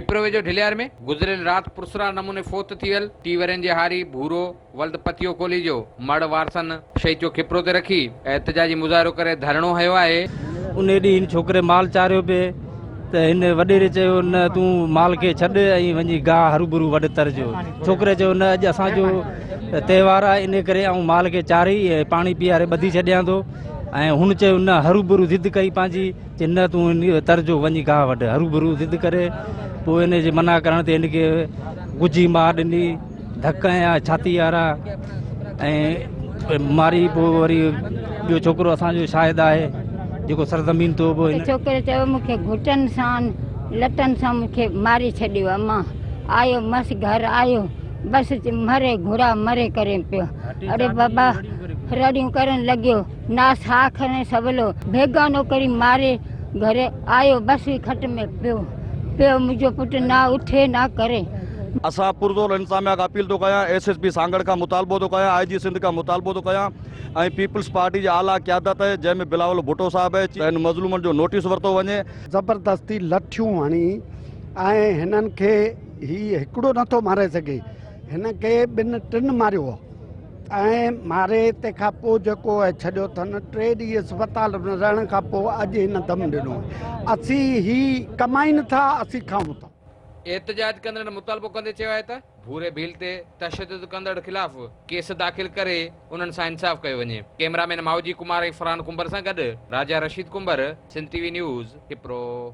खिप्रो वेझो ढिलियार में गुज़रियल रात पुरसरा नमूने फोत थी वियल टीवरनि जे हारी भूरो वल्द पतियो खोली जो मड़ वारसन शही जो खिप्रो ते रखी एहतजाजी मुज़ाहिरो करे धरणो हयो आहे। उन ॾींहुं हिन छोकिरे माल चारियो पे त हिन वॾेरे चयो न तूं माल खे छॾ ऐं वञी गाह हरूभरू वॾ तरजो। छोकिरे चयो न अॼु असांजो त्योहार आहे इन करे ऐं माल खे चारी ऐं पाणी पीआरे ॿधी छॾियां थो। ऐं हुन चयो न हरूभरू ज़िद कई पंहिंजी चई न तूं तरजो वञी गाह वॾ हरूभरू ज़िद करे पोइ हिन जे मना करण ते हिनखे गुझी मार ॾिनी धक हयां छाती वारा ऐं मारी। पोइ वरी ॿियो छोकिरो असांजो शाहिद आहे जेको सरज़मीन तो छोकिरे चयो मूंखे घुटनि सां लटनि सां मूंखे मारे छॾियो। अम्मा आयो मस घर आयो बसि मरे घुरा मरे करे पियो। अरे बाबा रड़ियूं करण लॻियो ना साख ने सवलो बेगानो करी मारे घर आयो बसि खट में पियो पियो। मुंहिंजो पुटु ना उठे ना करे। असा पुरज़ोर इंतजामिया का अपील तो कया SSP सांगड़ का मुतालबो तो कया IG सिंध का मुतालबो तो कया ऐं पीपल्स पार्टी जी आला क़यादत है जंहिंमें बिलावल भुट्टो साहब है इन मज़लूमनि जो नोटिस वरितो वञे। ज़बरदस्ती लठियूं हणी ऐं हिननि खे ही हिकिड़ो नथो मारे सघे हिन खे ॿिनि टिनि मारियो ऐं मारे तंहिंखां पोइ जेको आहे छॾियो अथनि 3 ॾींहं अस्पताल में रहण खां पोइ अॼु हिन दम ॾिनो। असीं ही कमाइनि था असीं खाऊं था। एहतजाज कंदड़ मुतालबो कंदे चयो आहे त भूरे भील ते तशद्दुद कंदड़ खिलाफ़ केस दाख़िल करे उन्हनि सां इंसाफ़ कयो वञे। कैमरामैन मावजी कुमार ऐं फरहान कुंबर सां गॾु राजा Rashid comber, Sindh TV news, खिप्रो।